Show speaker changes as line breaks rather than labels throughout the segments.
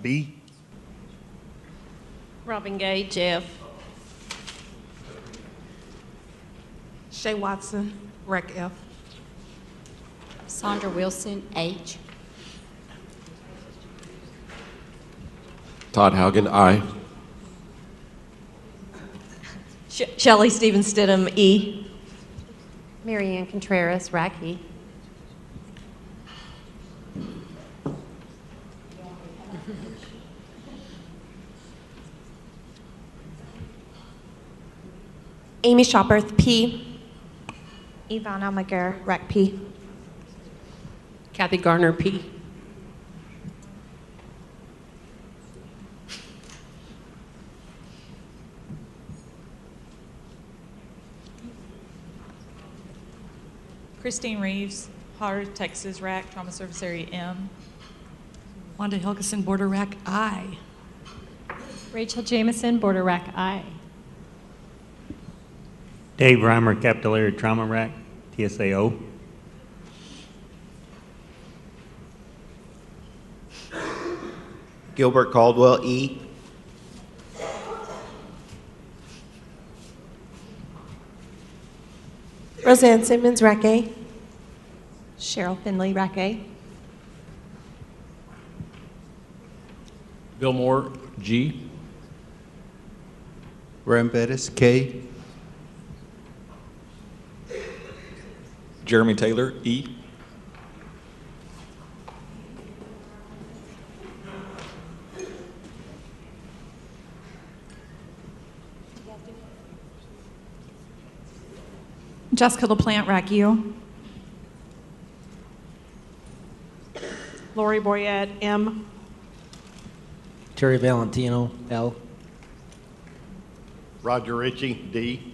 B.
Robin Gage, F.
Shay Watson, Rec F.
Sandra Wilson, H.
Todd Haugen, I.
Shelley Stevens Stidham, E.
Marianne Contreras, RAC E.
Amy Shopperth, P.
Ivana Maguire, Rec P.
Kathy Garner, P.
Christine Reeves, Hart, Texas, RAC, Trauma Service Area M.
Wanda Hilgeson, Border RAC I.
Rachel Jamison, Border RAC I.
Dave Reimer, Capillary Trauma Rack, TSAO.
Gilbert Caldwell, E.
Roseanne Simmons, Rec A.
Cheryl Finley, Rec A.
Bill Moore, G.
Ram Bettis, K.
Jeremy Taylor, E.
Jessica LaPlante, RAC U.
Lori Boyette, M.
Terry Valentino, L.
Roger Ritchie, D.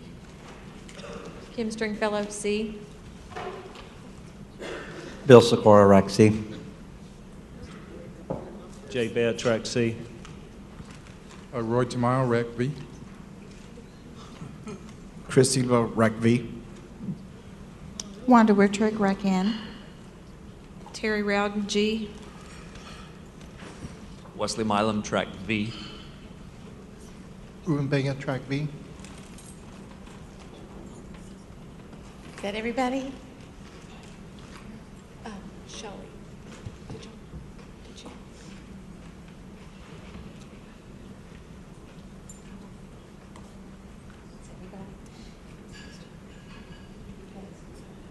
Kim Stringfellow, C.
Bill Sikora, RAC C.
Jay Betts, RAC C.
Roy Tamayo, Rec V.
Chris Silva, Rec V.
Wanda Wittrick, Rec N. Terry Rowden, G.
Wesley Milam, Track V.
Ruben Vega, Track V.
Is that everybody? Shelley. Did you?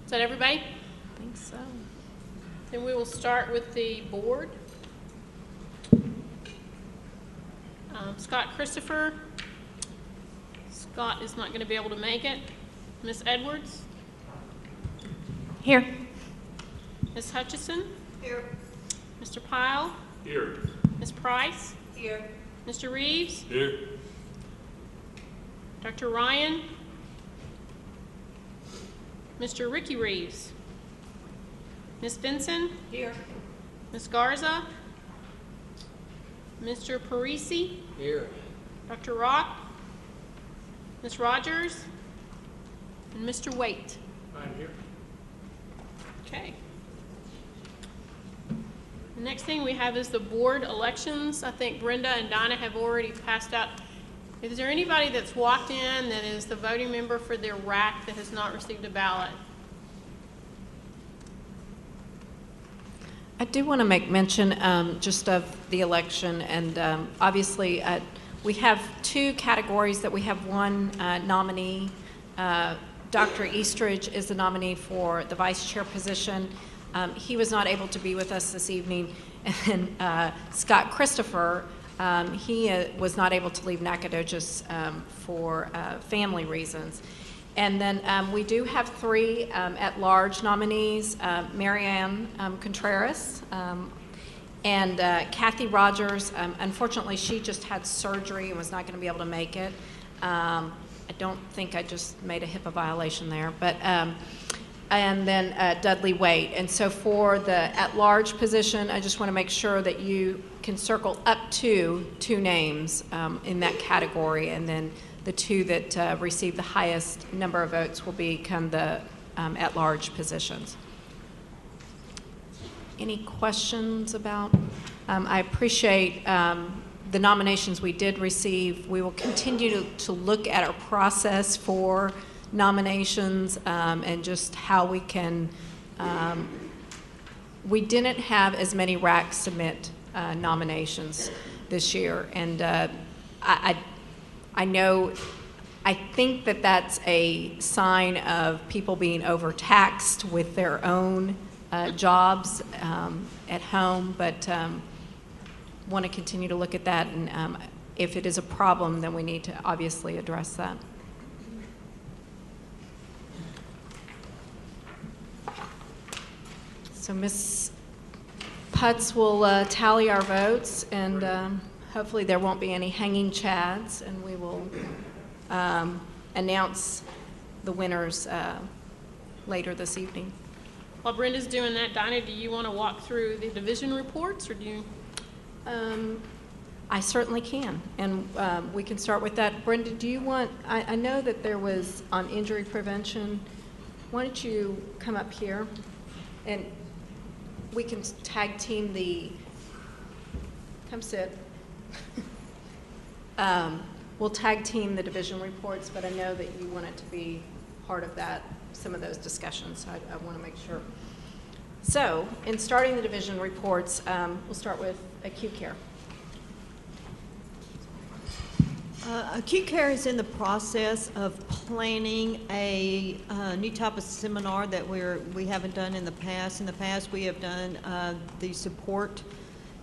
Is that everybody?
I think so.
Then we will start with the board. Scott Christopher. Scott is not going to be able to make it. Miss Edwards.
Here.
Miss Hutchison. Here. Mr. Pyle.
Here.
Miss Price.
Here.
Mr. Reeves.
Here.
Dr. Ryan. Mr. Ricky Reeves. Miss Vinson.
Here.
Miss Garza. Mr. Parisi.
Here.
Dr. Rock. Miss Rogers. And Mr. Waite.
I'm here.
Okay. The next thing we have is the board elections. I think Brenda and Donna have already passed out. Is there anybody that's walked in that is the voting member for their RAC that has not received a ballot?
I do want to make mention just of the election, and obviously we have two categories that we have one nominee. Dr. Eastridge is the nominee for the vice chair position. He was not able to be with us this evening. And Scott Christopher, he was not able to leave Nacogdoches for family reasons. And then we do have three at-large nominees, Marianne Contreras and Kathy Rogers. Unfortunately, she just had surgery and was not going to be able to make it. I don't think I just made a HIPAA violation there, but and then Dudley Waite. And so for the at-large position, I just want to make sure that you can circle up to two names in that category, and then the two that receive the highest number of votes will become the at-large positions. any questions about? I appreciate the nominations we did receive. We will continue to look at our process for nominations and just how we can. We didn't have as many RACs submit nominations this year, and I know. I think that that's a sign of people being overtaxed with their own jobs at home, but want to continue to look at that, and if it is a problem, then we need to obviously address that. So Ms. Putz will tally our votes, and hopefully there won't be any hanging chads, and we will announce the winners later this evening.
While Brenda's doing that, Dinah, do you want to walk through the division reports, or do you?
I certainly can, and we can start with that. Brenda, do you want, I know that there was on injury prevention. Why don't you come up here, and we can tag team come sit. We'll tag team the division reports, but I know that you want it to be part of that, some of those discussions, so I want to make sure. So, in starting the division reports, we'll start with acute care.
Acute care is in the process of planning a new type of seminar that we haven't done in the past. In the past, we have done the support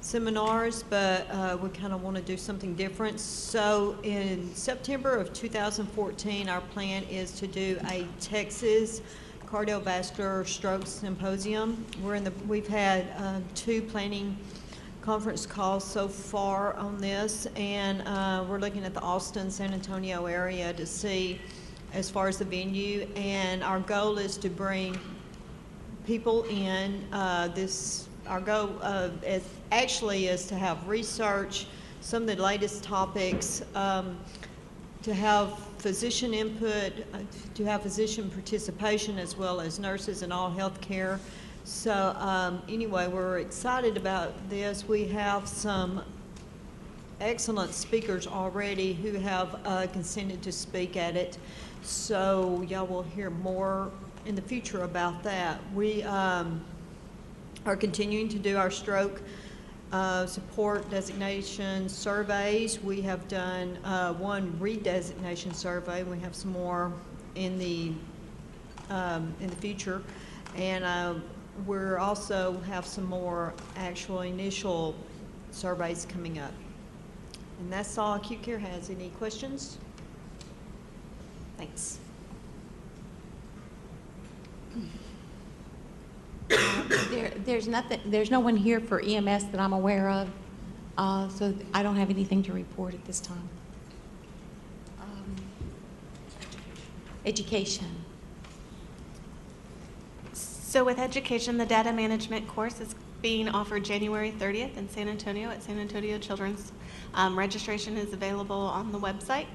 seminars, but we kind of want to do something different. So in September of 2014, our plan is to do a Texas cardiovascular stroke symposium. We've had 2 planning conference calls so far on this, and we're looking at the Austin, San Antonio area to see as far as the venue, and our goal is to bring people in. Our goal is to have research, some of the latest topics, to have physician input, to have physician participation, as well as nurses and all healthcare. So anyway, we're excited about this. We have some excellent speakers already who have consented to speak at it. So y'all will hear more in the future about that. We are continuing to do our stroke support designation surveys. We have done 1 redesignation survey. We have some more in the future, and we're also have some more actual initial surveys coming up. And that's all acute care has. Any questions? Thanks.
There's no one here for EMS that I'm aware of, so I don't have anything to report at this time. Education.
So with education, the data management course is being offered January 30th in San Antonio at San Antonio Children's. Registration is available on the website.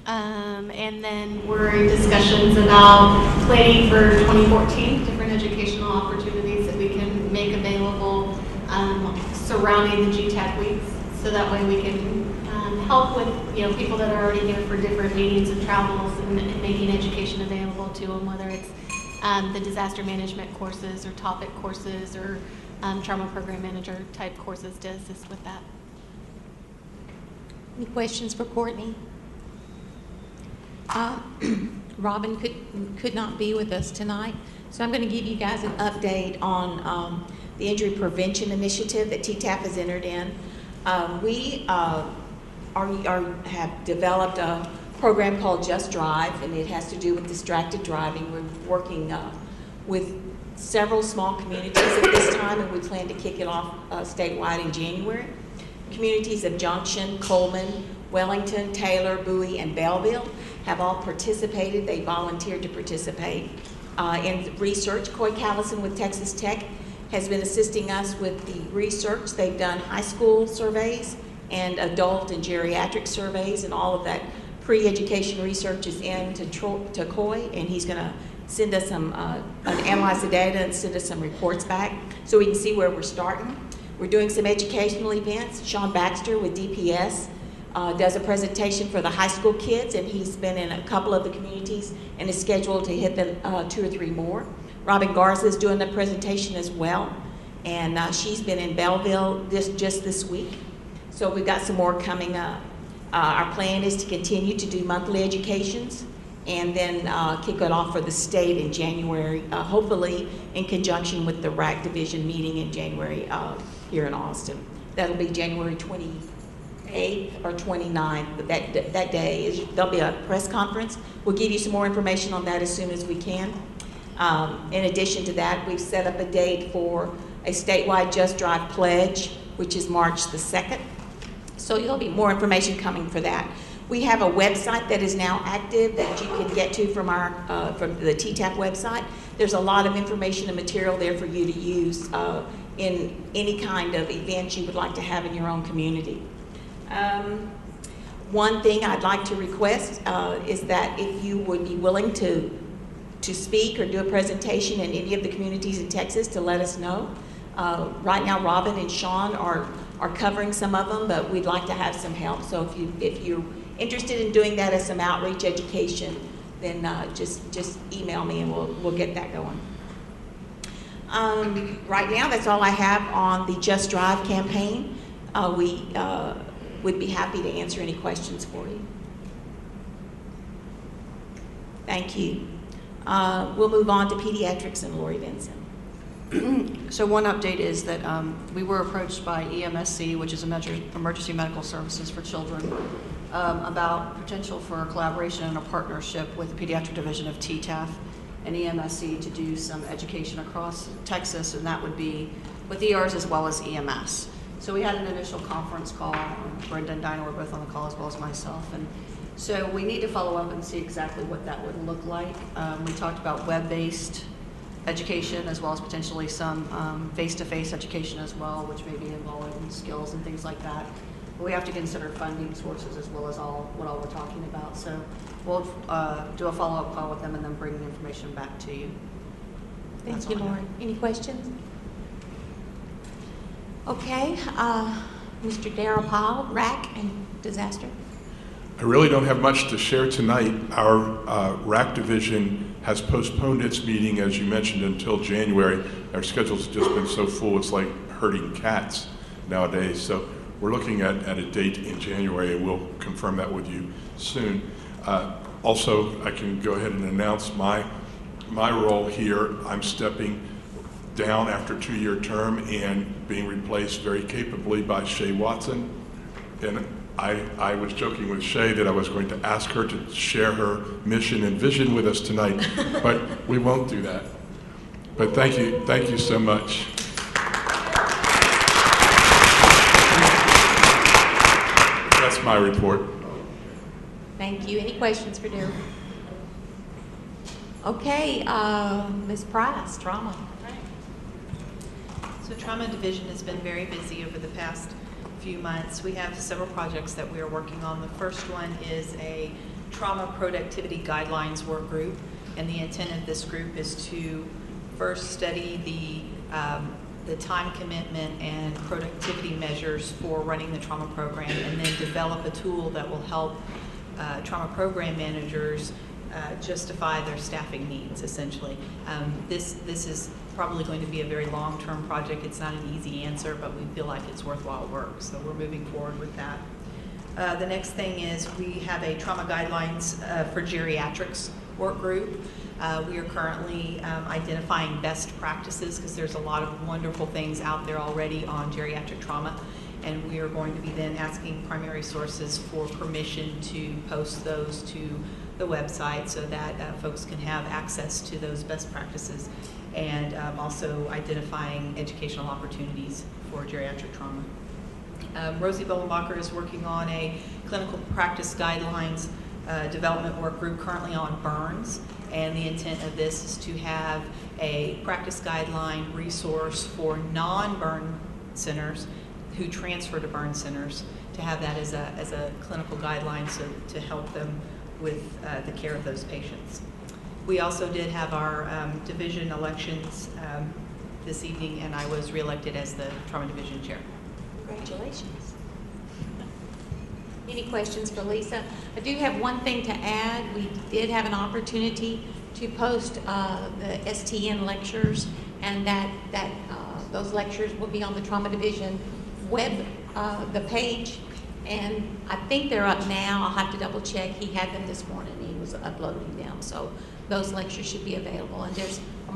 And then we're in discussions about planning for 2014, different educational opportunities that we can make available surrounding the GTAC weeks. So that way we can help with people that are already here for different meetings and travels, and making education available to them, whether it's the disaster management courses or topic courses or trauma program manager type courses to assist with that.
Any questions for Courtney? Robin could not be with us tonight, so I'm going to give you guys an update on the injury prevention initiative that TETAF has entered in. We have developed a program called Just Drive, and it has to do with distracted driving. We're working with several small communities at this time, and we plan to kick it off statewide in January. Communities of Junction, Coleman, Wellington, Taylor, Bowie, and Belleville have all participated. They volunteered to participate in research. Coy Callison with Texas Tech has been assisting us with the research. They've done high school surveys and adult and geriatric surveys, and all of that pre-education research is in to Coy, and he's going to send us some, analyze the data and send us some reports back. so we can see where we're starting. We're doing some educational events. Sean Baxter with DPS does a presentation for the high school kids, and he's been in a couple of the communities and is scheduled to hit the 2 or 3 more. Robin Garza is doing a presentation as well, and she's been in Belleville just this week. So we've got some more coming up. Our plan is to continue to do monthly educations and then kick it off for the state in January, hopefully in conjunction with the RAC division meeting in January here in Austin. That'll be January 28th or 29th, but that day there'll be a press conference. We'll give you some more information on that as soon as we can. In addition to that, we've set up a date for a statewide Just Drive pledge, which is March the 2nd. So there'll be more information coming for that. We have a website that is now active that you can get to from the TETAF website. There's a lot of information and material there for you to use in any kind of events you would like to have in your own community. One thing I'd like to request is that if you would be willing to speak or do a presentation in any of the communities in Texas, to let us know. Right now, Robin and Sean are covering some of them, but we'd like to have some help. So if you're interested in doing that as some outreach education, then just email me and we'll get that going. Right now, that's all I have on the Just Drive campaign. We would be happy to answer any questions for you. Thank you. We'll move on to pediatrics and Lori Vinson.
So one update is that we were approached by EMSC, which is Emergency Medical Services for Children, about potential for a collaboration and a partnership with the pediatric division of TETAF and EMSC to do some education across Texas, and that would be with ERs as well as EMS. So we had an initial conference call. Brenda and Dinah were both on the call as well as myself, and so we need to follow up and see exactly what that would look like. We talked about web-based education as well as potentially some face-to-face education as well, which may be involving skills and things like that. But we have to consider funding sources as well as what all we're talking about. So we'll do a follow-up call with them and then bring the information back to you.
Thank you, Lauren. Any questions? Okay, Mr. Darrell Powell, RAC and disaster.
I really don't have much to share tonight. Our RAC division has postponed its meeting, as you mentioned, until January. Our schedule's just been so full, it's like herding cats nowadays. So we're looking at a date in January, and we'll confirm that with you soon. Also, I can go ahead and announce my role here. I'm stepping down after a 2-year term and being replaced very capably by Shay Watson. And I was joking with Shay that I was going to ask her to share her mission and vision with us tonight, but we won't do that. But thank you so much. That's my report.
Thank you. Any questions for Darrell? Okay, Ms. Price, trauma.
So trauma division has been very busy over the past few months. We have several projects that we are working on. The first one is a trauma productivity guidelines work group, and the intent of this group is to first study the time commitment and productivity measures for running the trauma program, and then develop a tool that will help trauma program managers justify their staffing needs, essentially. This is probably going to be a very long-term project. It's not an easy answer, but we feel like it's worthwhile work, so we're moving forward with that. The next thing is we have a trauma guidelines for geriatrics work group. We are currently identifying best practices because there's a lot of wonderful things out there already on geriatric trauma, and we are going to be then asking primary sources for permission to post those to the website so that folks can have access to those best practices, and also identifying educational opportunities for geriatric trauma. Rosie Bolenbacher is working on a clinical practice guidelines development work group currently on burns, and the intent of this is to have a practice guideline resource for non-burn centers who transfer to burn centers, to have that as a clinical guideline so to help them with the care of those patients. We also did have our division elections this evening, and I was reelected as the Trauma Division Chair.
Congratulations. Any questions for Lisa? I do have one thing to add. We did have an opportunity to post the STN lectures, and those lectures will be on the Trauma Division web, the page, and I think they're up now. I'll have to double check. He had them this morning. He was uploading them, so those lectures should be available. And there's a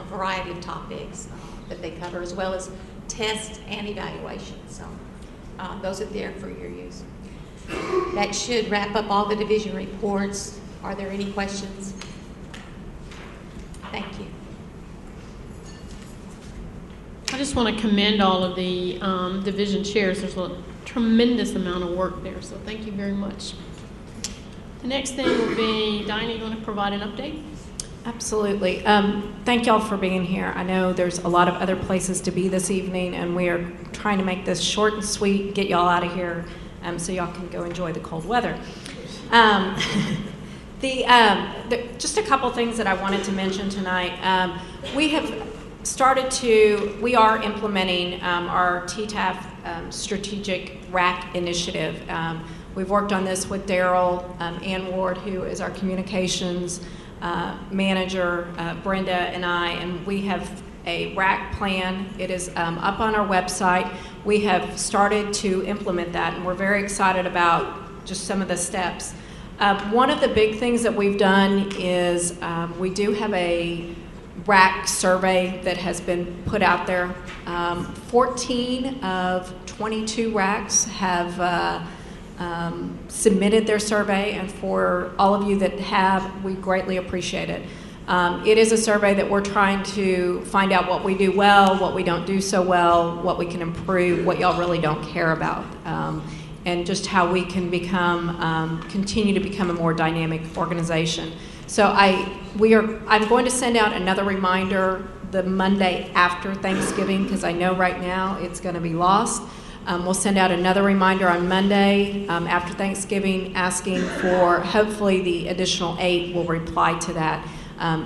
variety of topics that they cover, as well as tests and evaluations. So those are there for your use. That should wrap up all the division reports. Are there any questions? Thank you.
I just want to commend all of the division chairs. There's a tremendous amount of work there, so thank you very much. The next thing will be, Dinah, you want to provide an update?
Absolutely. Thank y'all for being here. I know there's a lot of other places to be this evening, and we are trying to make this short and sweet, get y'all out of here so y'all can go enjoy the cold weather. Just a couple things that I wanted to mention tonight. We are implementing our TETAF strategic RAC initiative. We've worked on this with Daryl Ann Ward, who is our communications manager, Brenda and I, and we have a RAC plan. It is up on our website. We have started to implement that, and we're very excited about just some of the steps. One of the big things that we've done is we do have a RAC survey that has been put out there. 14 of 22 RACs have submitted their survey, and for all of you that have, we greatly appreciate it. It is a survey that we're trying to find out what we do well, what we don't do so well, what we can improve, what y'all really don't care about, and just how we can continue to become a more dynamic organization. So I'm going to send out another reminder the Monday after Thanksgiving, because I know right now it's going to be lost. We'll send out another reminder on Monday after Thanksgiving, asking for, hopefully the additional 8 will reply to that,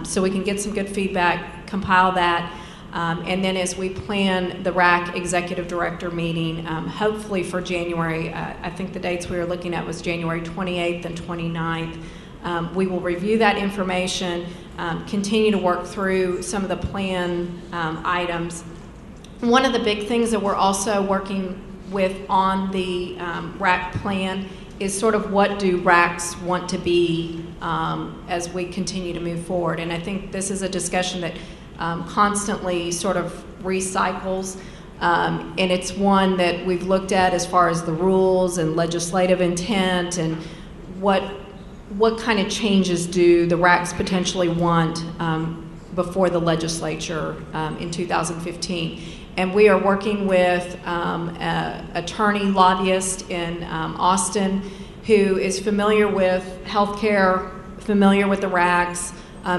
so we can get some good feedback, compile that, and then as we plan the RAC Executive Director meeting, hopefully for January, I think the dates we were looking at was January 28th and 29th. We will review that information, continue to work through some of the plan items. One of the big things that we're also working with on the RAC plan is sort of what do RACs want to be as we continue to move forward. And I think this is a discussion that constantly sort of recycles, and it's one that we've looked at as far as the rules and legislative intent and what kind of changes do the RACs potentially want before the legislature in 2015. And we are working with an attorney lobbyist in Austin who is familiar with healthcare, familiar with the RACs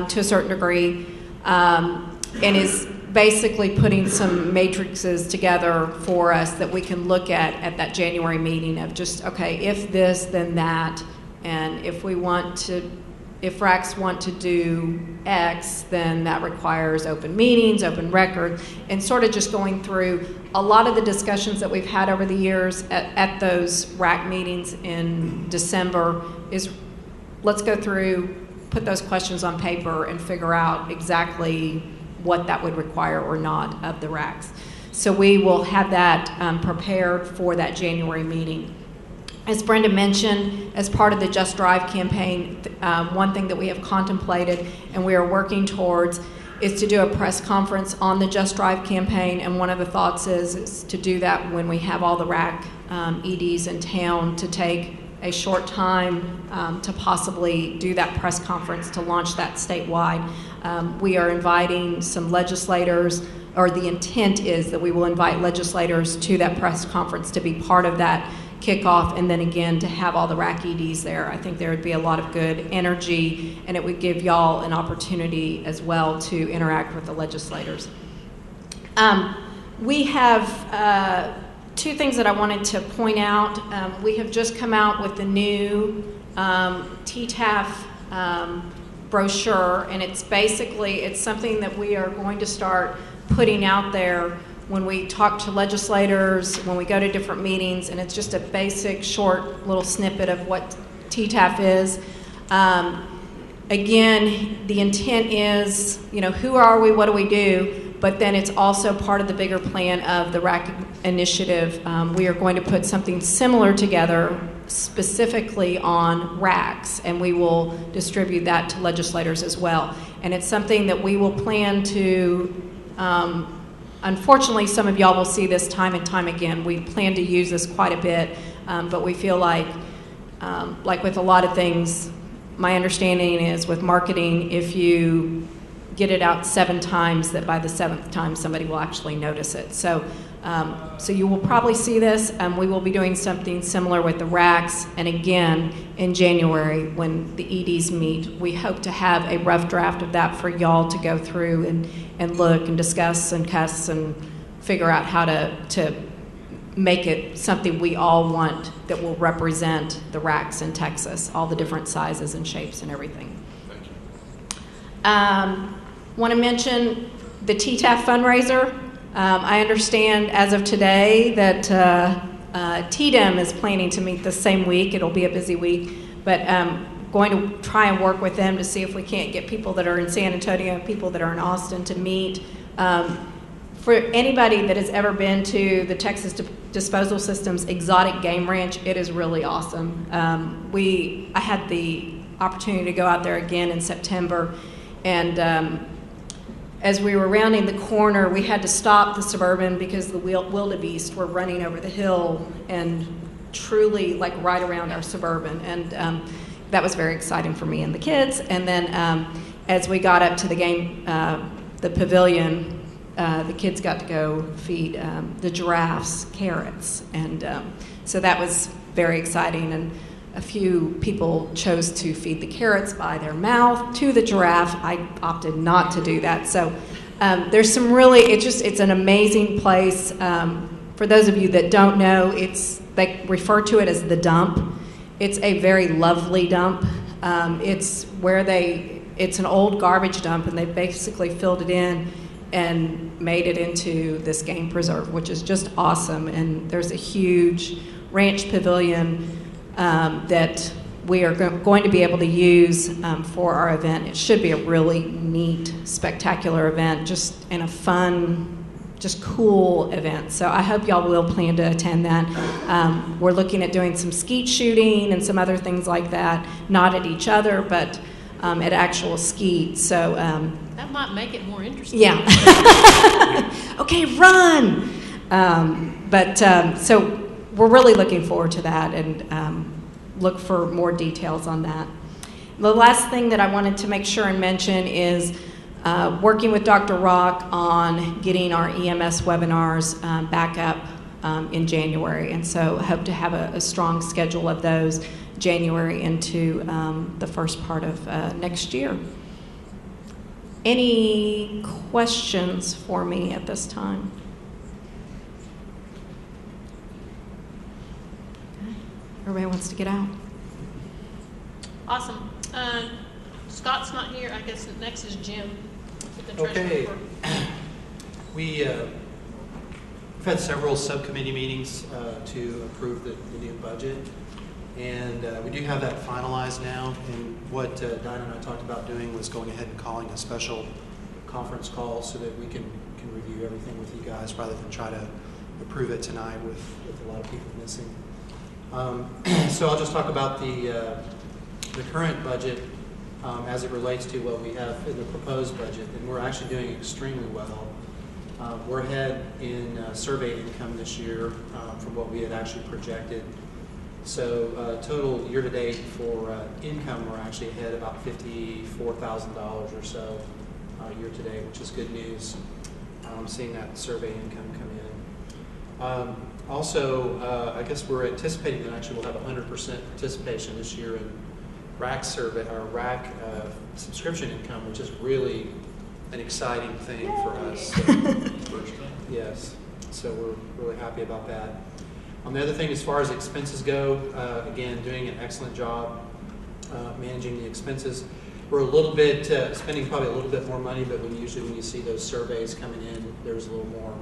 to a certain degree, and is basically putting some matrices together for us that we can look at that January meeting of just, okay, if this, then that, and if RACs want to do X, then that requires open meetings, open record, and sort of just going through a lot of the discussions that we've had over the years at those RAC meetings in December is let's go through, put those questions on paper and figure out exactly what that would require or not of the RACs. So we will have that prepared for that January meeting. As Brenda mentioned, as part of the Just Drive campaign, one thing that we have contemplated and we are working towards is to do a press conference on the Just Drive campaign, and one of the thoughts is to do that when we have all the RAC EDs in town, to take a short time to possibly do that press conference to launch that statewide. We are inviting some legislators, or the intent is that we will invite legislators to that press conference to be part of that kickoff, and then again to have all the RAC EDs there. I think there would be a lot of good energy, and it would give y'all an opportunity as well to interact with the legislators. We have two things that I wanted to point out. We have just come out with the new TETAF brochure, and it's basically, it's something that we are going to start putting out there when we talk to legislators, when we go to different meetings, and it's just a basic, short little snippet of what TETAF is. Again, the intent is, who are we, what do we do? But then it's also part of the bigger plan of the RAC initiative. We are going to put something similar together specifically on RACs, and we will distribute that to legislators as well. And it's something that we will plan to, unfortunately, some of y'all will see this time and time again. We plan to use this quite a bit, but we feel like with a lot of things, my understanding is with marketing, if you get it out 7 times, that by the 7th time somebody will actually notice it. So you will probably see this. We will be doing something similar with the RACs, and again, in January when the EDs meet, we hope to have a rough draft of that for y'all to go through and look and discuss and cuss and figure out how to make it something we all want that will represent the RACs in Texas, all the different sizes and shapes and everything.
Thank you.
Want to mention the TETAF fundraiser. I understand as of today that TDEM is planning to meet the same week. It'll be a busy week, but going to try and work with them to see if we can't get people that are in San Antonio, people that are in Austin to meet. For anybody that has ever been to the Texas Disposal Systems Exotic Game Ranch, it is really awesome. I had the opportunity to go out there again in September, and as we were rounding the corner, we had to stop the Suburban because the wildebeest were running over the hill and truly right around our Suburban, and that was very exciting for me and the kids. And then as we got up to the pavilion, the kids got to go feed the giraffes carrots, and so that was very exciting. And a few people chose to feed the carrots by their mouth to the giraffe. I opted not to do that. So there's some really, it's an amazing place. For those of you that don't know, they refer to it as the dump. It's a very lovely dump. It's an old garbage dump, and they basically filled it in and made it into this game preserve, which is just awesome. And there's a huge ranch pavilion that we are going to be able to use for our event. It should be a really neat, spectacular event, just in a fun, just cool event. So I hope y'all will plan to attend that. We're looking at doing some skeet shooting and some other things like that, not at each other, but at actual skeet. So
that might make it more interesting.
Yeah. Okay, run. So we're really looking forward to that, and look for more details on that. The last thing that I wanted to make sure and mention is working with Dr. Rock on getting our EMS webinars back up in January, and so hope to have a strong schedule of those January into the first part of next year. Any questions for me at this time? Everybody wants to get out.
Awesome. Scott's not here. I guess next is Jim.
Okay. We've had several subcommittee meetings to approve the new budget, and we do have that finalized now. And what Dinah and I talked about doing was going ahead and calling a special conference call so that we can review everything with you guys rather than try to approve it tonight with a lot of people missing. So I'll just talk about the current budget as it relates to what we have in the proposed budget, and we're actually doing extremely well. We're ahead in survey income this year from what we had actually projected. So total year-to-date for income, we're actually ahead about $54,000 or so year-to-date, which is good news. Seeing that survey income come in. Also, I guess we're anticipating that actually we'll have 100% participation this year in RAC survey, or RAC subscription income, which is really an exciting thing for us. So, yes, so we're really happy about that. The other thing, as far as expenses go, again, doing an excellent job managing the expenses. We're a little bit, spending probably a little bit more money, but usually when you see those surveys coming in, there's a little more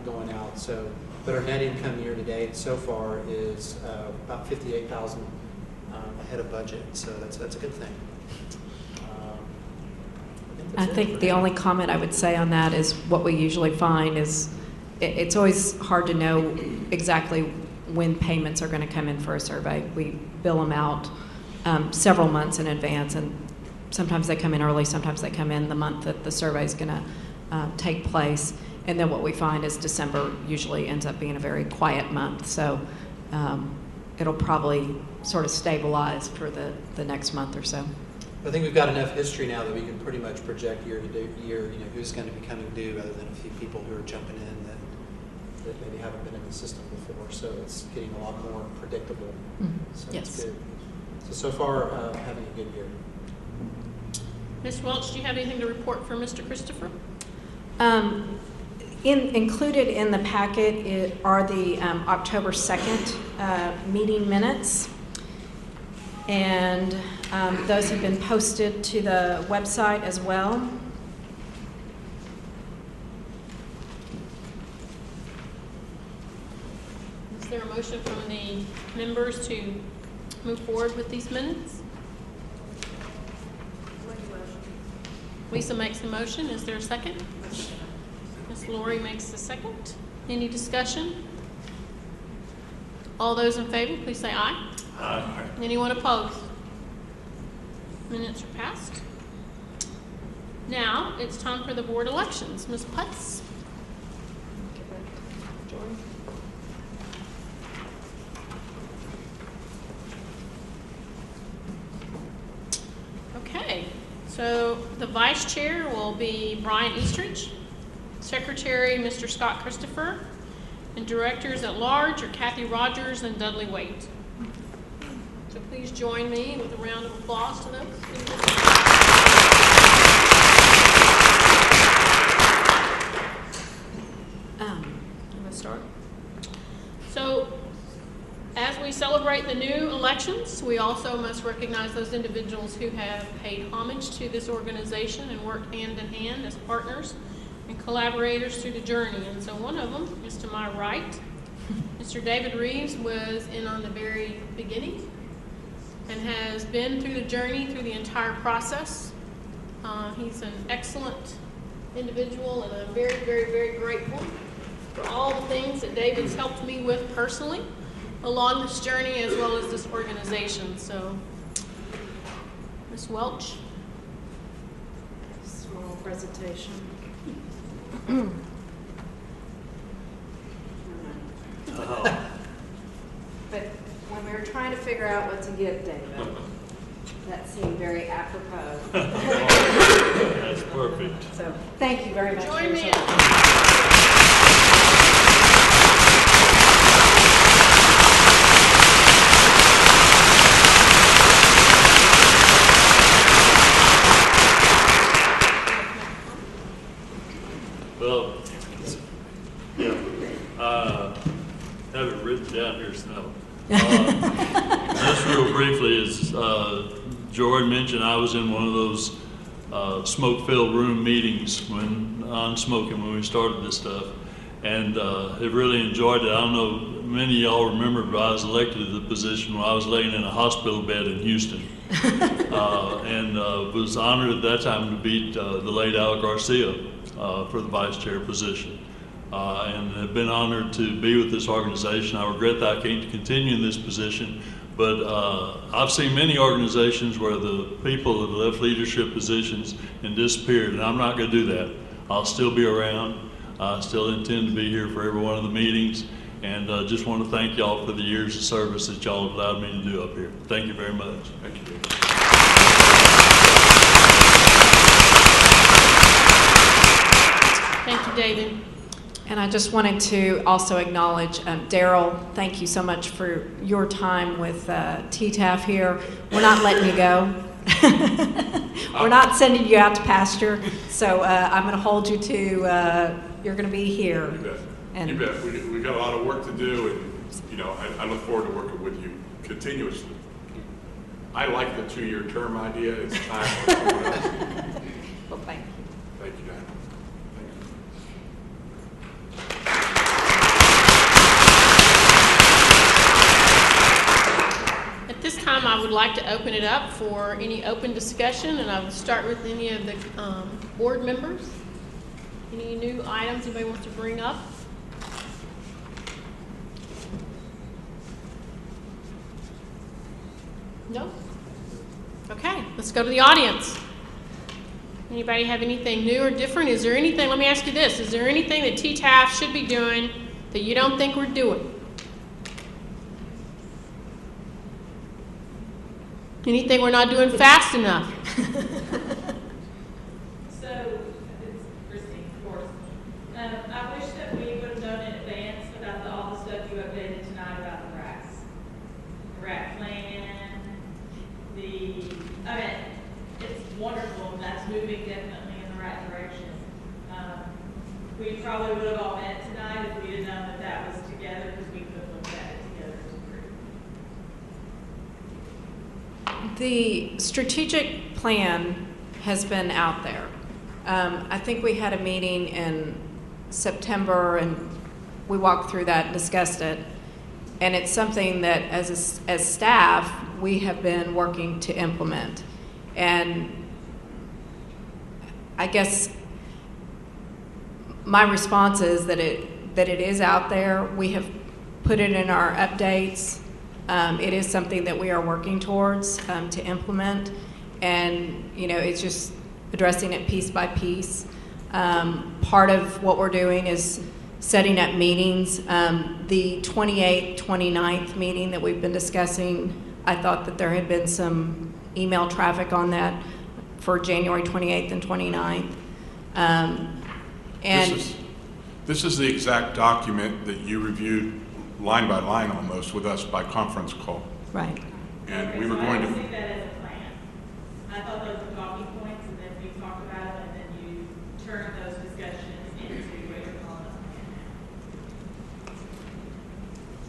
going out. So, but our net income year to date so far is about $58,000 ahead of budget. So that's a good thing.
I think the only comment I would say on that is what we usually find is it's always hard to know exactly when payments are going to come in for a survey. We bill them out several months in advance, and sometimes they come in early, sometimes they come in the month that the survey is going to take place. And then what we find is December usually ends up being a very quiet month. So it'll probably sort of stabilize for the next month or so.
I think we've got enough history now that we can pretty much project year to year, who's going to be coming due, other than a few people who are jumping in that maybe haven't been in the system before. So it's getting a lot more predictable. So
Yes.
it's good. So far, having a good year.
Ms. Welch, do you have anything to report for Mr. Christopher?
Included in the packet are the October 2nd meeting minutes. And those have been posted to the website as well.
Is there a motion from the members to move forward with these minutes? Lisa makes the motion. Is there a second? Ms. Lori makes the second. Any discussion? All those in favor, please say aye.
Aye.
Anyone opposed? Minutes are passed. Now it's time for the board elections. Ms. Putz. Okay, so the vice chair will be Brian Eastridge, secretary Mr. Scott Christopher, and directors at large are Kathy Rogers and Dudley Waite. So please join me with a round of applause to those. I'm going to start. So, as we celebrate the new elections, we also must recognize those individuals who have paid homage to this organization and worked hand in hand as partners and collaborators through the journey. And so one of them is to my right. Mr. David Reeves was in on the very beginning and has been through the journey, through the entire process. He's an excellent individual, and I'm very, very, very grateful for all the things that David's helped me with personally along this journey as well as this organization. So, Ms. Welch.
Small presentation. But when we were trying to figure out what to give David, that seemed very apropos.
That's perfect.
So thank you very much.
Join me.
Well, yeah, have it written down here, so. Just real briefly, as Jordan mentioned, I was in one of those smoke-filled room meetings on smoking when we started this stuff, and have really enjoyed it. I don't know, many of y'all remember, but I was elected to the position when I was laying in a hospital bed in Houston, and was honored at that time to beat the late Al Garcia for the vice chair position. And have been honored to be with this organization. I regret that I can't continue in this position, but I've seen many organizations where the people have left leadership positions and disappeared, and I'm not going to do that. I'll still be around. I still intend to be here for every one of the meetings, and just want to thank y'all for the years of service that y'all have allowed me to do up here. Thank you very much.
Thank you.
Thank you, David.
And I just wanted to also acknowledge Daryl. Thank you so much for your time with TETAF here. We're not letting you go. We're not sending you out to pasture. So I'm going to hold you to, you're going to be here.
You bet.
And
you bet. We got a lot of work to do, and I look forward to working with you continuously. I like the 2-year term idea. It's time for someone else.
Well, thank you.
Thank you, Diana.
At this time, I would like to open it up for any open discussion, and I would start with any of the board members. Any new items anybody wants to bring up? No? Okay, let's go to the audience. Anybody have anything new or different? Is there anything, let me ask you this, is there anything that TETAF should be doing that you don't think we're doing? Anything we're not doing fast enough?
So, it's Christine, of course. I wish that we would have known in advance about all the stuff you updated tonight about the racks. The rack plan, it's wonderful, and that's moving definitely in the right direction. We probably would have all met tonight if we had known that that was together, because we could have looked at it together as a group.
The strategic plan has been out there. I think we had a meeting in September, and we walked through that and discussed it. And it's something that, as staff, we have been working to implement. And I guess my response is that it is out there. We have put it in our updates. It is something that we are working towards to implement, and it's just addressing it piece by piece. Part of what we're doing is setting up meetings. The 28th, 29th meeting that we've been discussing, I thought that there had been some email traffic on that for January 28th and 29th.
This is the exact document that you reviewed line by line almost with us by conference call.
Right.
And we were going to.
I see that as a plan. I thought those were talking points, and then we talked about it, and then you turned those discussions into what you're calling a plan.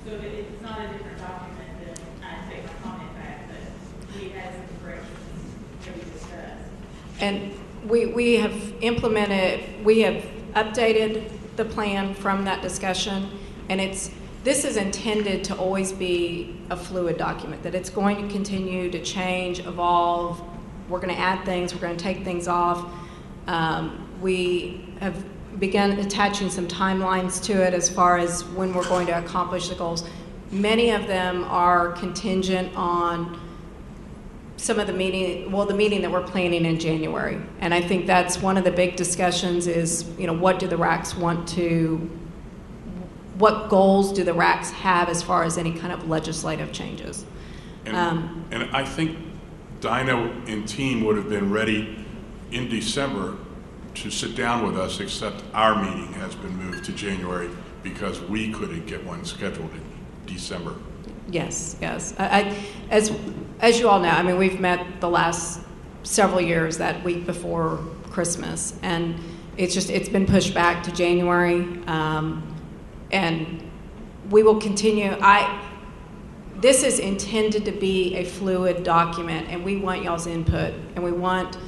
So it's not a different document, then I take my comment back, but we had some corrections that we discussed.
And we have implemented, we have updated the plan from that discussion, and this is intended to always be a fluid document, that it's going to continue to change, evolve. We're going to add things, we're going to take things off. We have begun attaching some timelines to it as far as when we're going to accomplish the goals. Many of them are contingent on some of the meeting that we're planning in January. And I think that's one of the big discussions is, what do the RACs want to, what goals do the RACs have as far as any kind of legislative changes?
And I think Dinah and team would have been ready in December to sit down with us, except our meeting has been moved to January because we couldn't get one scheduled in December.
Yes. As you all know, we've met the last several years that week before Christmas, and it's been pushed back to January, and we will continue. This is intended to be a fluid document, and we want y'all's input, and we want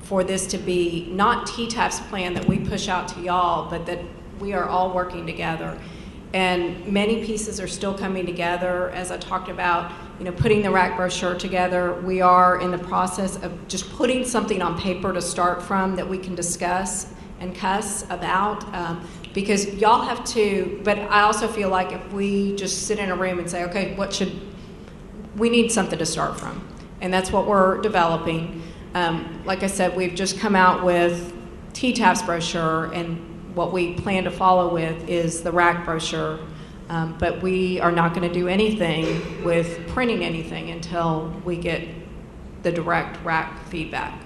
for this to be not TETAF's plan that we push out to y'all, but that we are all working together. And many pieces are still coming together. As I talked about, putting the RAC brochure together, we are in the process of just putting something on paper to start from that we can discuss and cuss about, because y'all have to, but I also feel like if we just sit in a room and say, okay, we need something to start from. And that's what we're developing. Like I said, we've just come out with TETAF's brochure, and what we plan to follow with is the RAC brochure, but we are not going to do anything with printing anything until we get the direct RAC feedback.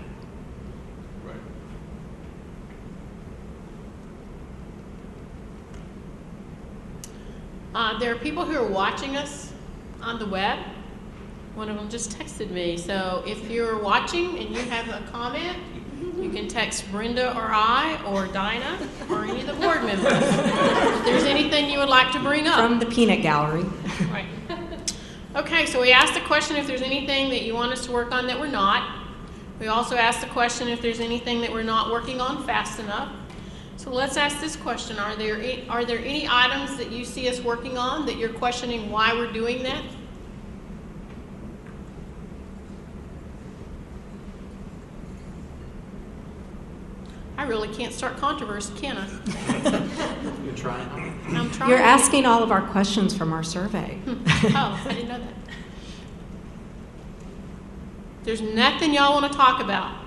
There are people who are watching us on the web. One of them just texted me. So if you're watching and you have a comment, you can text Brenda or I or Dinah or any of the board members. If there's anything you would like to bring up.
From the peanut gallery.
Right. Okay, so we asked the question if there's anything that you want us to work on that we're not. We also asked the question if there's anything that we're not working on fast enough. So let's ask this question. Are there any items that you see us working on that you're questioning why we're doing that? I really can't start controversy, can I?
You're trying hard.
I'm trying.
You're asking all of our questions from our survey.
Oh, I didn't know that. There's nothing y'all want to talk about.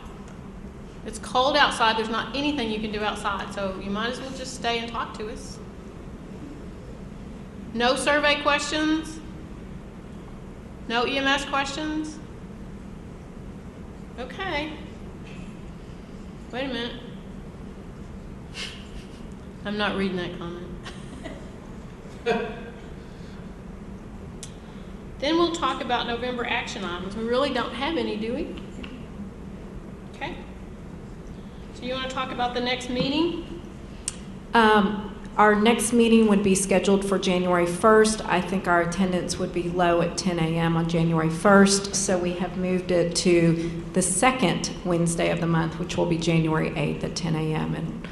It's cold outside. There's not anything you can do outside, so you might as well just stay and talk to us. No survey questions? No EMS questions? Okay. Wait a minute. I'm not reading that comment. Then we'll talk about November action items. We really don't have any, do we? Okay. So you want to talk about the next meeting?
Our next meeting would be scheduled for January 1st. I think our attendance would be low at 10 a.m. on January 1st, so we have moved it to the second Wednesday of the month, which will be January 8th at 10 a.m., and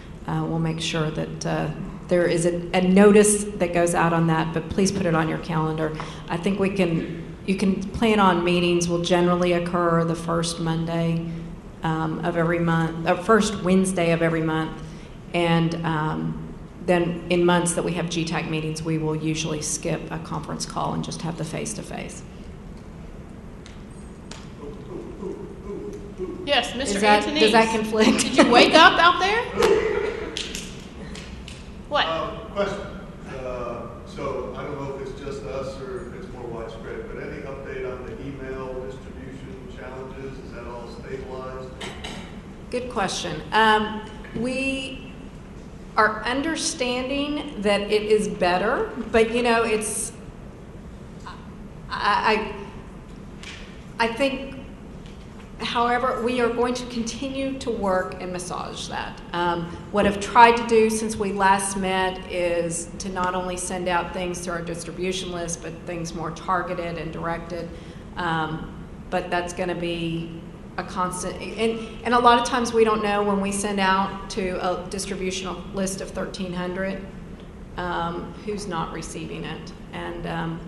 we'll make sure that there is a notice that goes out on that, but please put it on your calendar. I think you can plan on meetings will generally occur the first Monday of every month, first Wednesday of every month, and then in months that we have GTAC meetings, we will usually skip a conference call and just have the face-to-face.
Yes, Mr.
Anthony. Does that conflict?
Did you wake up out there? What?
Question. So I don't know if it's just us or if it's more widespread, but any update on the email distribution challenges? Is that all stabilized?
Good question. We are understanding that it is better, but you know, it's, I think, however, we are going to continue to work and massage that. What I've tried to do since we last met is to not only send out things through our distribution list, but things more targeted and directed. But that's going to be a constant, and a lot of times we don't know when we send out to a distributional list of 1,300 who's not receiving it, and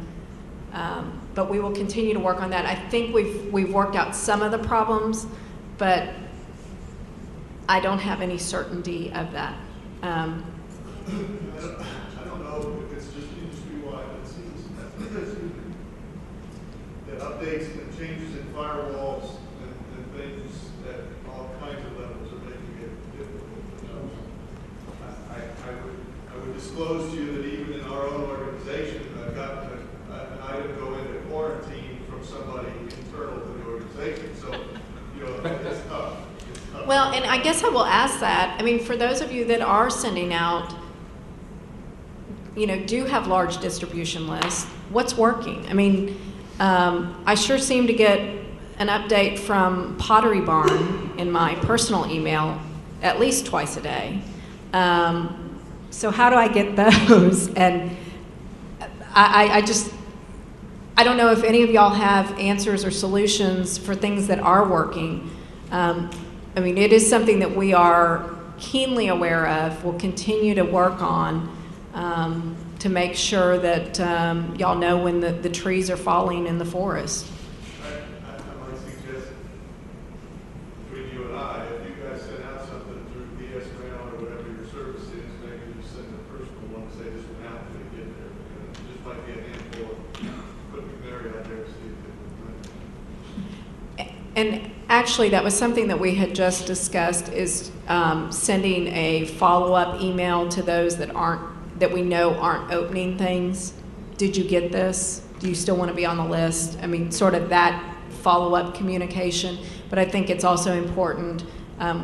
but we will continue to work on that. I think we've worked out some of the problems, but I don't have any certainty of that.
I don't know if it's just industry-wide, but it seems that updates and changes in firewalls and things at all kinds of levels are making it difficult. I would disclose to you that even in our own organization, I've gotten an item go into quarantine from somebody internal to the organization. So, you know, it's tough.
Well, and I guess I will ask that. I mean, for those of you that are sending out, you know, do have large distribution lists, what's working? I mean, I sure seem to get an update from Pottery Barn in my personal email at least twice a day. So how do I get those? And I don't know if any of y'all have answers or solutions for things that are working. I mean, it is something that we are keenly aware of. We'll continue to work on to make sure that y'all know when the trees are falling in the forest.
I might suggest between you and I, if you guys send out something through DS mail or whatever your service is, maybe you send a personal one and say this went out till you get there. It just might be a handful of putting Mary out there to see if it.
And actually, that was something that we had just discussed, is sending a follow-up email to those that we know aren't opening things. Did you get this? Do you still want to be on the list? I mean, sort of that follow-up communication. But I think it's also important.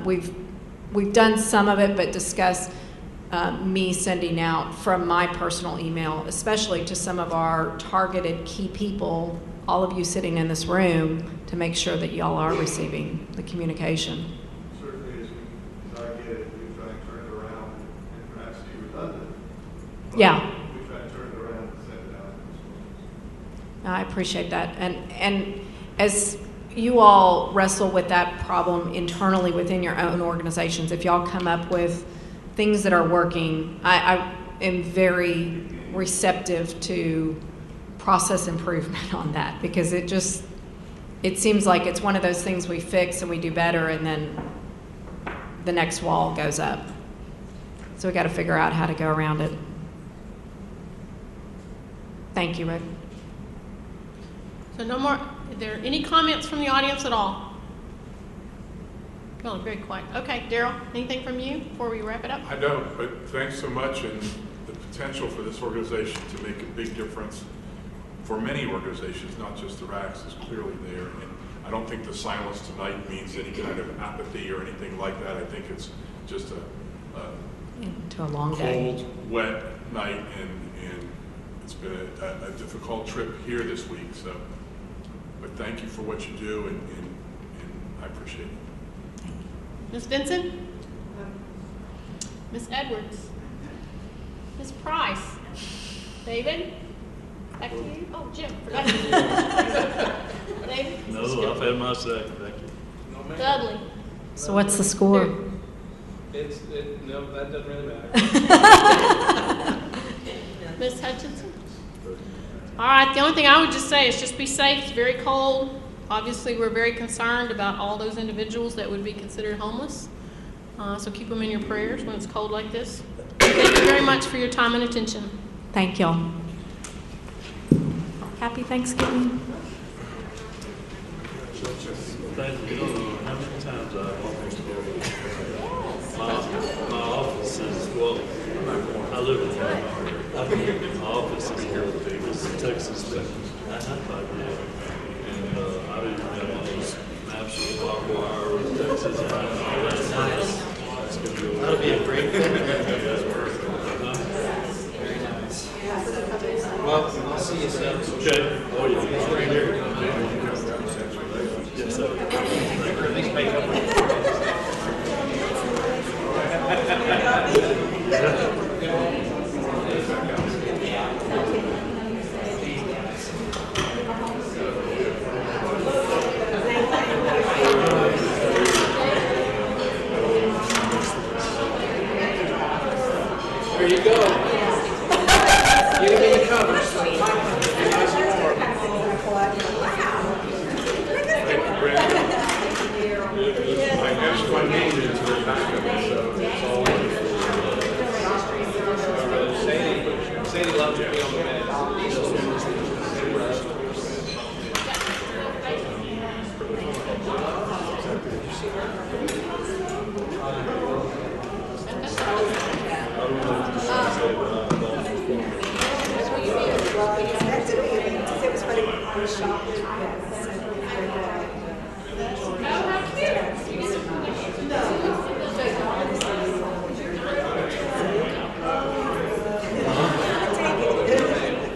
We've done some of it, but discuss me sending out from my personal email, especially to some of our targeted key people, all of you sitting in this room, to make sure that y'all are receiving the communication.
Certainly, as I get it, we try and turn it around and perhaps be redundant.
Yeah.
We try and turn it around and send it out.
I appreciate that. And as you all wrestle with that problem internally within your own organizations, if y'all come up with things that are working, I am very receptive to process improvement on that, because it seems like it's one of those things we fix and we do better, and then the next wall goes up. So we got to figure out how to go around it. Thank you, Rick.
So no more, are there any comments from the audience at all? Oh, very quiet. Okay, Daryl, anything from you before we wrap it up?
I don't, but thanks so much, and the potential for this organization to make a big difference for many organizations, not just the RACs, is clearly there. And I don't think the silence tonight means any kind of apathy or anything like that. I think it's just
To a long day.
cold, wet night, and it's been a difficult trip here this week. So, but thank you for what you do, and I appreciate it.
Ms. Benson? Ms. Edwards? Ms. Price? David? Back to you. Oh, Jim. Forgot. David?
No, I've had my say. Thank you.
Dudley?
So what's the score?
No, that doesn't really matter.
Ms. Hutchinson? All right, the only thing I would just say is just be safe. It's very cold. Obviously, we're very concerned about all those individuals that would be considered homeless. So keep them in your prayers when it's cold like this. Thank you very much for your time and attention.
Thank y'all. Happy Thanksgiving.
Thank you. You don't know how many times I've almost my office is, well, I live in Florida. My office is here in Davis, Texas, but I don't even have all those maps of barbed wire with Texas and all that.
Nice.
It's gonna be
That'll be a great fit.
Very
nice. Well, I'll see you soon.
Okay. Oh, yeah. Right here. Yes, sir.
There you go. Get him in the covers.
I guess my name is in the back of it, so it's all.
Sadie loves to be on the minutes.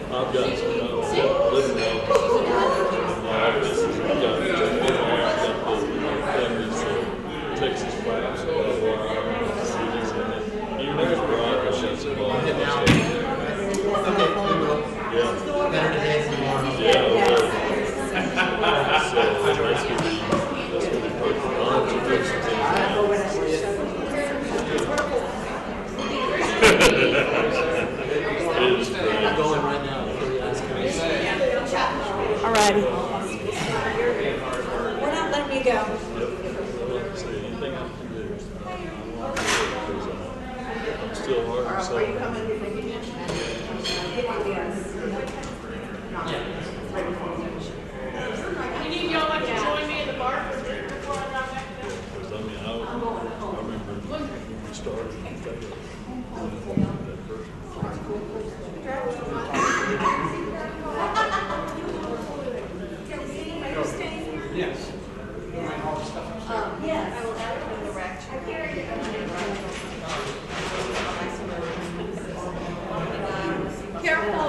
I've got some living help. My office, I've got the Texas pipes, CDs in it. Even if it's rock, I shut some off. Yeah.
Better today than tomorrow.
Yeah. So that's gonna be perfect. I'll have to fix some It is great.
I'm going right now.
All righty. We're not letting you go.
Anything I can do. I'm still hard to say.
Any of y'all like to join me in the bar for a drink before I drive back to them?
Because I mean, I remember when we started, that person.
Yes.
Yes. I will add it on the rec. Careful.